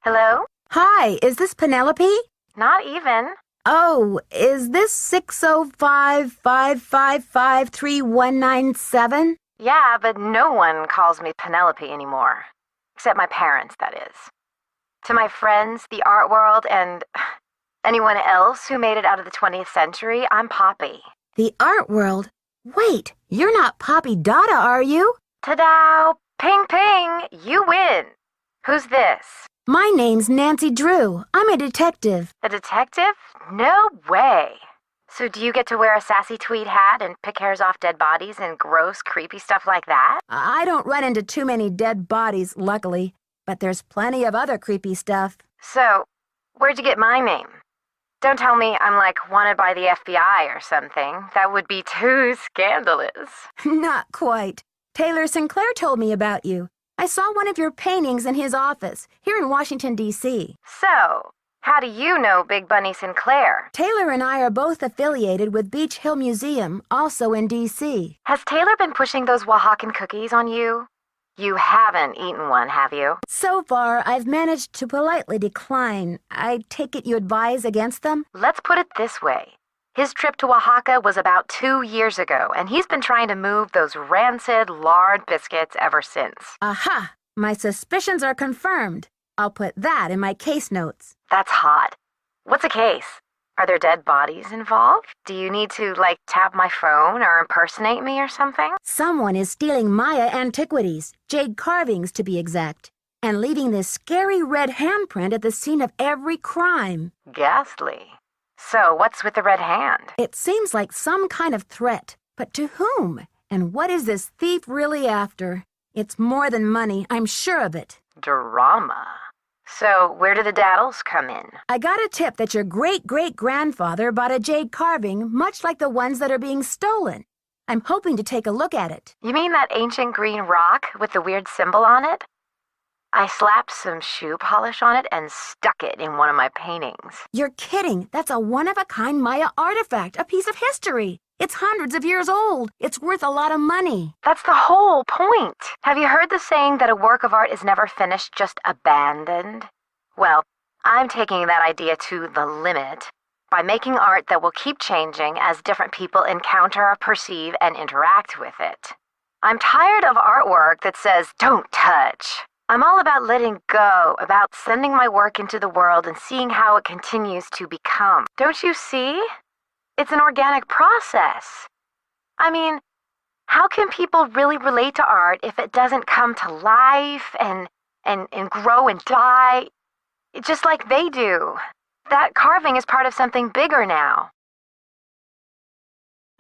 Hello? Hi, is this Penelope? Not even. Oh, is this 605-555-3197? Yeah, but no one calls me Penelope anymore. Except my parents, that is. To my friends, the art world, and anyone else who made it out of the 20th century, I'm Poppy. The art world? Wait, you're not Poppy Dada, are you? Ta-da! Ping ping! You win! Who's this? My name's Nancy Drew. I'm a detective. A detective? No way! So do you get to wear a sassy tweed hat and pick hairs off dead bodies and gross, creepy stuff like that? I don't run into too many dead bodies, luckily, but there's plenty of other creepy stuff. So, where'd you get my name? Don't tell me I'm like wanted by the FBI or something. That would be too scandalous. Not quite. Taylor Sinclair told me about you. I saw one of your paintings in his office, here in Washington, D.C. So, how do you know Big Bunny Sinclair? Taylor and I are both affiliated with Beach Hill Museum, also in D.C. Has Taylor been pushing those Oaxacan cookies on you? You haven't eaten one, have you? So far, I've managed to politely decline. I take it you advise against them? Let's put it this way. His trip to Oaxaca was about 2 years ago, and he's been trying to move those rancid, lard biscuits ever since. Aha! My suspicions are confirmed. I'll put that in my case notes. That's hot. What's a case? Are there dead bodies involved? Do you need to, tap my phone or impersonate me or something? Someone is stealing Maya antiquities, jade carvings to be exact, and leaving this scary red handprint at the scene of every crime. Ghastly. So, what's with the red hand? It seems like some kind of threat. But to whom? And what is this thief really after? It's more than money, I'm sure of it. Drama. So, where do the daddles come in? I got a tip that your great-great-grandfather bought a jade carving much like the ones that are being stolen. I'm hoping to take a look at it. You mean that ancient green rock with the weird symbol on it? I slapped some shoe polish on it and stuck it in one of my paintings. You're kidding. That's a one-of-a-kind Maya artifact, a piece of history. It's hundreds of years old. It's worth a lot of money. That's the whole point. Have you heard the saying that a work of art is never finished, just abandoned? Well, I'm taking that idea to the limit by making art that will keep changing as different people encounter, perceive, and interact with it. I'm tired of artwork that says, "Don't touch." I'm all about letting go, about sending my work into the world and seeing how it continues to become. Don't you see? It's an organic process. I mean, how can people really relate to art if it doesn't come to life and grow and die, just like they do? That carving is part of something bigger now.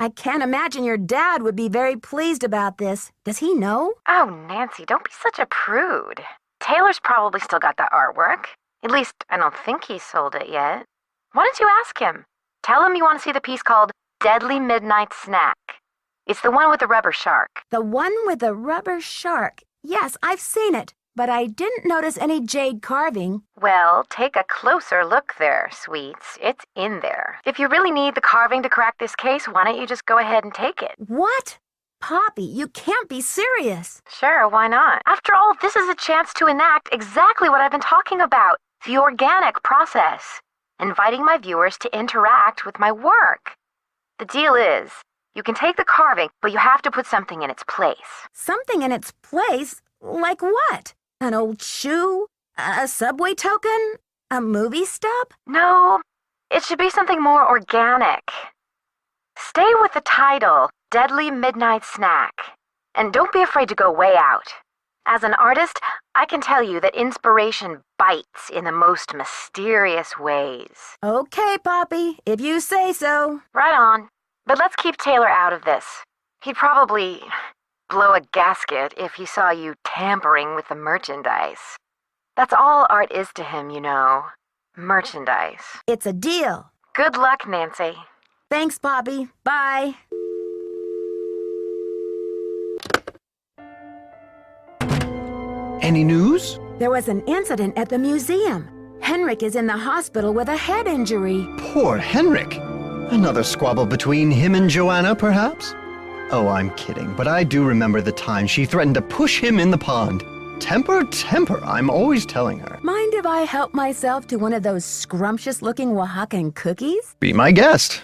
I can't imagine your dad would be very pleased about this. Does he know? Oh, Nancy, don't be such a prude. Taylor's probably still got that artwork. At least, I don't think he sold it yet. Why don't you ask him? Tell him you want to see the piece called Deadly Midnight Snack. It's the one with the rubber shark. The one with the rubber shark. Yes, I've seen it, but I didn't notice any jade carving. Well, take a closer look there, sweets. It's in there. If you really need the carving to crack this case, why don't you just go ahead and take it? What? Poppy, you can't be serious. Sure, why not? After all, this is a chance to enact exactly what I've been talking about, the organic process, inviting my viewers to interact with my work. The deal is, you can take the carving, but you have to put something in its place. Something in its place? Like what? An old shoe? A subway token? A movie stub? No, it should be something more organic. Stay with the title, Deadly Midnight Snack, and don't be afraid to go way out. As an artist, I can tell you that inspiration bites in the most mysterious ways. Okay, Poppy, if you say so. Right on. But let's keep Taylor out of this. He'd probably blow a gasket if he saw you tampering with the merchandise. That's all art is to him, you know. Merchandise. It's a deal. Good luck, Nancy. Thanks, Poppy. Bye. Any news? There was an incident at the museum. Henrik is in the hospital with a head injury. Poor Henrik. Another squabble between him and Joanna, perhaps? Oh, I'm kidding, but I do remember the time she threatened to push him in the pond. Temper, temper, I'm always telling her. Mind if I help myself to one of those scrumptious-looking Oaxacan cookies? Be my guest.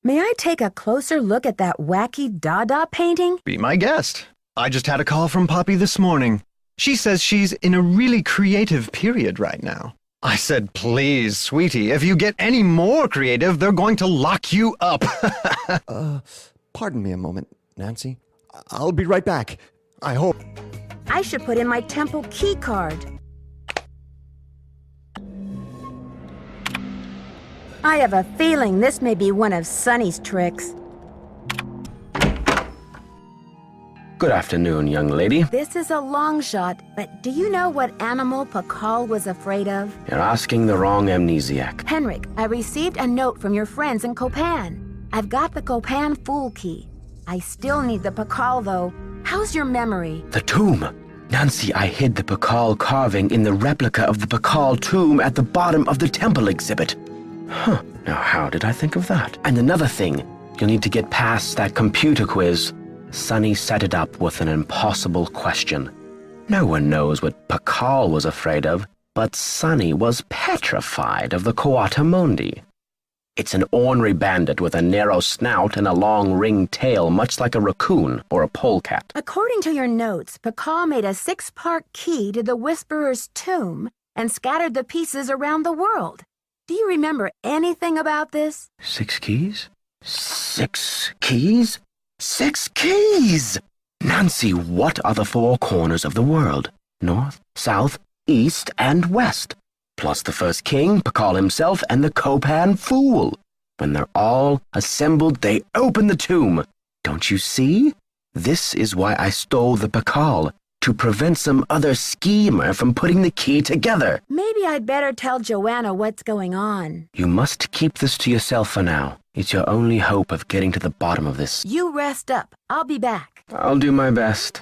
May I take a closer look at that wacky Dada painting? Be my guest. I just had a call from Poppy this morning. She says she's in a really creative period right now. I said, please, sweetie, if you get any more creative, they're going to lock you up. Pardon me a moment, Nancy. I'll be right back. I hope. I should put in my temple key card. I have a feeling this may be one of Sonny's tricks. Good afternoon, young lady. This is a long shot, but do you know what animal Pakal was afraid of? You're asking the wrong amnesiac. Henrik, I received a note from your friends in Copan. I've got the Copan Fool Key. I still need the Pakal, though. How's your memory? The tomb. Nancy, I hid the Pakal carving in the replica of the Pakal tomb at the bottom of the temple exhibit. Huh. Now, how did I think of that? And another thing, you'll need to get past that computer quiz. Sonny set it up with an impossible question. No one knows what Pakal was afraid of, but Sonny was petrified of the Coatamundi. It's an ornery bandit with a narrow snout and a long ringed tail, much like a raccoon or a polecat. According to your notes, Pakal made a 6-part key to the Whisperer's tomb and scattered the pieces around the world. Do you remember anything about this? 6 keys? 6 keys? 6 keys! Nancy, what are the 4 corners of the world? North, south, east, and west. Plus the first king, Pakal himself, and the Copan Fool. When they're all assembled, they open the tomb. Don't you see? This is why I stole the Pakal, to prevent some other schemer from putting the key together. Maybe I'd better tell Joanna what's going on. You must keep this to yourself for now. It's your only hope of getting to the bottom of this. You rest up. I'll be back. I'll do my best.